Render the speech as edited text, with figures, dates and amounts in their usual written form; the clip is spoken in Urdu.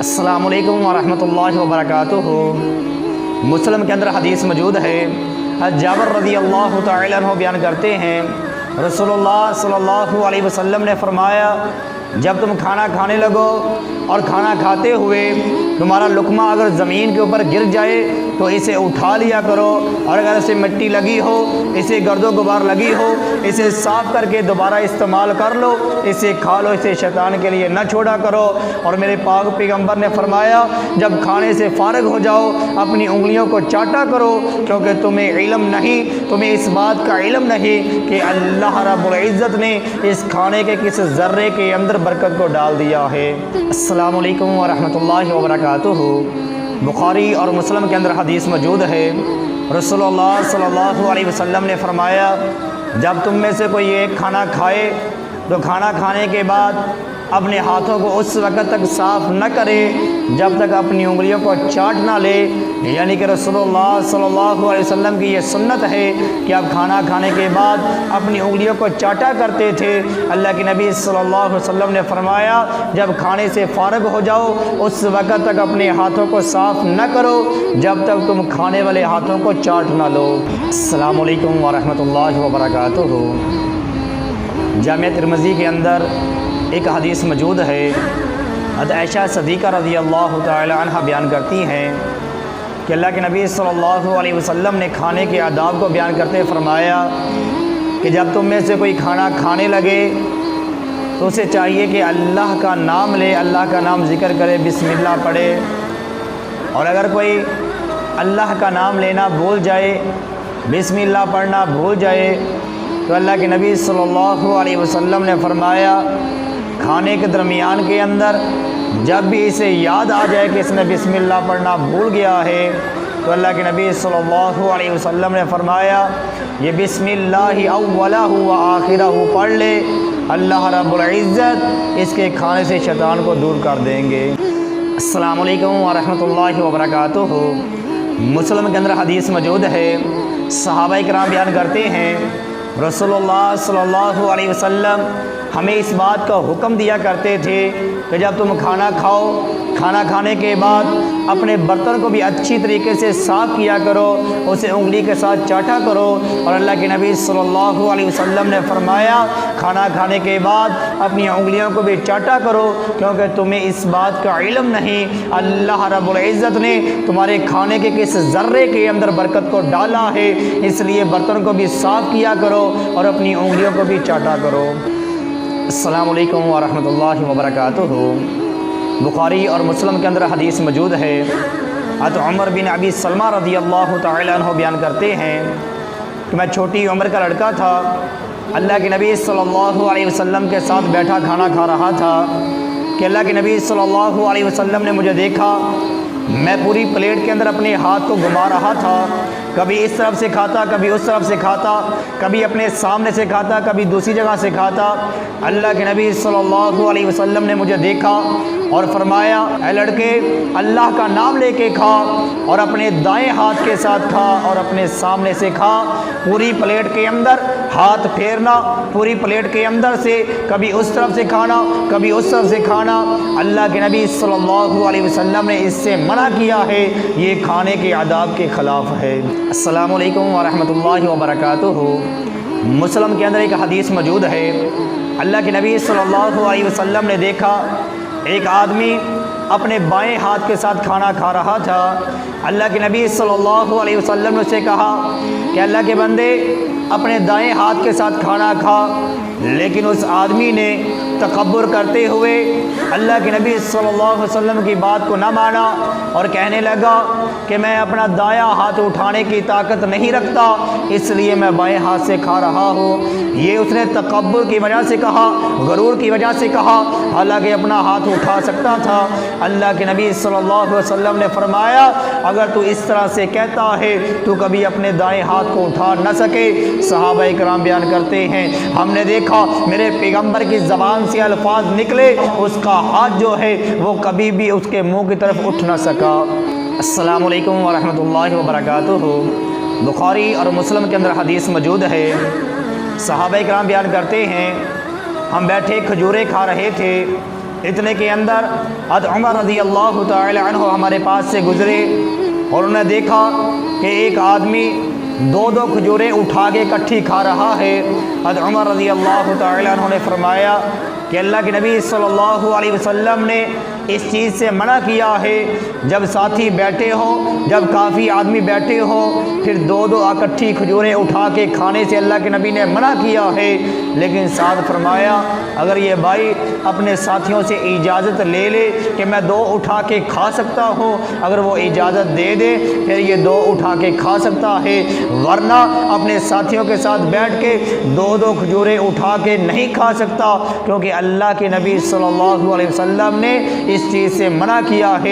السلام علیکم ورحمۃ اللہ وبرکاتہ۔ مسلم کے اندر حدیث موجود ہے، جابر رضی اللہ تعالی عنہ بیان کرتے ہیں رسول اللہ صلی اللہ علیہ وسلم نے فرمایا، جب تم کھانا کھانے لگو اور کھانا کھاتے ہوئے تمہارا لقمہ اگر زمین کے اوپر گر جائے تو اسے اٹھا لیا کرو، اور اگر اسے مٹی لگی ہو، اسے گرد و غبار لگی ہو، اسے صاف کر کے دوبارہ استعمال کر لو، اسے کھا لو، اسے شیطان کے لیے نہ چھوڑا کرو۔ اور میرے پاک پیغمبر نے فرمایا، جب کھانے سے فارغ ہو جاؤ اپنی انگلیوں کو چاٹا کرو، کیونکہ تمہیں علم نہیں، تمہیں اس بات کا علم نہیں کہ اللہ رب العزت نے اس کھانے کے کس ذرے کے اندر برکت کو ڈال دیا ہے۔ السلام علیکم ورحمۃ اللہ وبرکاتہ۔ بخاری اور مسلم کے اندر حدیث موجود ہے، رسول اللہ صلی اللہ علیہ وسلم نے فرمایا، جب تم میں سے کوئی ایک کھانا کھائے تو کھانا کھانے کے بعد اپنے ہاتھوں کو اس وقت تک صاف نہ کرے جب تک اپنی انگلیوں کو چاٹ نہ لے، یعنی کہ رسول اللہ صلی اللہ علیہ وسلم کی یہ سنت ہے کہ آپ کھانا کھانے کے بعد اپنی انگلیوں کو چاٹا کرتے تھے۔ اللہ کے نبی صلی اللہ علیہ وسلم نے فرمایا، جب کھانے سے فارغ ہو جاؤ اس وقت تک اپنے ہاتھوں کو صاف نہ کرو جب تک تم کھانے والے ہاتھوں کو چاٹ نہ لو۔ السلام علیکم ورحمۃ اللہ وبرکاتہ۔ جامع ترمذی کے اندر ایک حدیث موجود ہے، حضرت عائشہ صدیقہ رضی اللہ تعالی عنہ بیان کرتی ہیں کہ اللہ کے نبی صلی اللہ علیہ وسلم نے کھانے کے آداب کو بیان کرتے فرمایا کہ جب تم میں سے کوئی کھانا کھانے لگے تو اسے چاہیے کہ اللہ کا نام لے، اللہ کا نام ذکر کرے، بسم اللہ پڑھے، اور اگر کوئی اللہ کا نام لینا بھول جائے، بسم اللہ پڑھنا بھول جائے، تو اللہ کے نبی صلی اللہ علیہ وسلم نے فرمایا، کھانے کے درمیان کے اندر جب بھی اسے یاد آ جائے کہ اس نے بسم اللہ پڑھنا بھول گیا ہے تو اللہ کے نبی صلی اللہ علیہ وسلم نے فرمایا، یہ بسم اللہ اولہ و آخرہ پڑھ لے، اللہ رب العزت اس کے کھانے سے شیطان کو دور کر دیں گے۔ السلام علیکم ورحمۃ اللہ وبرکاتہ۔ مسلم کے اندر حدیث موجود ہے، صحابہ کرام بیان کرتے ہیں رسول اللہ صلی اللہ علیہ وسلم ہمیں اس بات کا حکم دیا کرتے تھے کہ جب تم کھانا کھاؤ، کھانا کھانے کے بعد اپنے برتن کو بھی اچھی طریقے سے صاف کیا کرو، اسے انگلی کے ساتھ چاٹا کرو، اور اللہ کے نبی صلی اللہ علیہ وسلم نے فرمایا، کھانا کھانے کے بعد اپنی انگلیوں کو بھی چاٹا کرو، کیونکہ تمہیں اس بات کا علم نہیں اللہ رب العزت نے تمہارے کھانے کے کس ذرے کے اندر برکت کو ڈالا ہے، اس لیے برتن کو بھی صاف کیا کرو اور اپنی انگلیوں کو بھی چاٹا کرو۔ السلام علیکم ورحمۃ اللہ وبرکاتہ۔ بخاری اور مسلم کے اندر حدیث موجود ہے، حضرت عمر بن ابی سلمہ رضی اللہ تعالی عنہ بیان کرتے ہیں کہ میں چھوٹی عمر کا لڑکا تھا، اللہ کے نبی صلی اللہ علیہ وسلم کے ساتھ بیٹھا کھانا کھا رہا تھا کہ اللہ کے نبی صلی اللہ علیہ وسلم نے مجھے دیکھا، میں پوری پلیٹ کے اندر اپنے ہاتھ کو گھما رہا تھا، کبھی اس طرف سے کھاتا، کبھی اس طرف سے کھاتا، کبھی اپنے سامنے سے کھاتا، کبھی دوسری جگہ سے کھاتا۔ اللہ کے نبی صلی اللہ علیہ وسلم نے مجھے دیکھا اور فرمایا، اے لڑکے، اللہ کا نام لے کے کھا، اور اپنے دائیں ہاتھ کے ساتھ کھا اور اپنے سامنے سے کھا، پوری پلیٹ کے اندر ہاتھ پھیرنا، پوری پلیٹ کے اندر سے کبھی اس طرف سے کھانا، کبھی اس طرف سے کھانا۔ اللہ کے نبی صلی اللہ علیہ وسلم نے اس سے منع کیا ہے، یہ کھانے کے آداب کے خلاف ہے۔ السلام علیکم ورحمۃ اللہ وبرکاتہ۔ مسلم کے اندر ایک حدیث موجود ہے، اللہ کے نبی صلی اللہ علیہ وسلم نے دیکھا ایک آدمی اپنے بائیں ہاتھ کے ساتھ کھانا کھا رہا تھا۔ اللہ کے نبی صلی اللہ علیہ وسلم نے اسے کہا کہ اللہ کے بندے، اپنے دائیں ہاتھ کے ساتھ کھانا کھا، لیکن اس آدمی نے تکبر کرتے ہوئے اللہ کے نبی صلی اللہ علیہ وسلم کی بات کو نہ مانا اور کہنے لگا کہ میں اپنا دایاں ہاتھ اٹھانے کی طاقت نہیں رکھتا، اس لیے میں بائیں ہاتھ سے کھا رہا ہوں۔ یہ اس نے تکبر کی وجہ سے کہا، غرور کی وجہ سے کہا، حالانکہ اپنا ہاتھ اٹھا سکتا تھا۔ اللہ کے نبی صلی اللہ علیہ وسلم نے فرمایا، اگر تو اس طرح سے کہتا ہے تو کبھی اپنے دائیں ہاتھ کو اٹھا نہ سکے۔ صحابہ کرام بیان کرتے ہیں، ہم نے دیکھا میرے پیغمبر کی زبان سے الفاظ نکلے، اس کا ہاتھ جو ہے وہ کبھی بھی اس کے منہ کی طرف اٹھ نہ سکا۔ السلام علیکم ورحمۃ اللہ وبرکاتہ۔ بخاری اور مسلم کے اندر حدیث موجود ہے، صحابہ کرام بیان کرتے ہیں، ہم بیٹھے کھجوریں کھا رہے تھے، اتنے کے اندر حضرت عمر رضی اللہ تعالی عنہ ہمارے پاس سے گزرے اور انہوں نے دیکھا کہ ایک آدمی دو دو کھجوریں اٹھا کے اکٹھی کھا رہا ہے۔ حضرت عمر رضی اللہ تعالی عنہ نے فرمایا کہ اللہ کے نبی صلی اللہ علیہ وسلم نے اس چیز سے منع کیا ہے، جب ساتھی بیٹھے ہوں، جب کافی آدمی بیٹھے ہوں، پھر دو دو اکٹھی کھجوریں اٹھا کے کھانے سے اللہ کے نبی نے منع کیا ہے۔ لیکن ساتھ فرمایا اگر یہ بھائی اپنے ساتھیوں سے اجازت لے لے کہ میں دو اٹھا کے کھا سکتا ہوں، اگر وہ اجازت دے دے پھر یہ دو اٹھا کے کھا سکتا ہے، ورنہ اپنے ساتھیوں کے ساتھ بیٹھ کے دو دو کھجوریں اٹھا کے نہیں کھا سکتا، کیونکہ اللہ کے نبی صلی اللہ علیہ وسلم نے اس چیز سے منع کیا ہے۔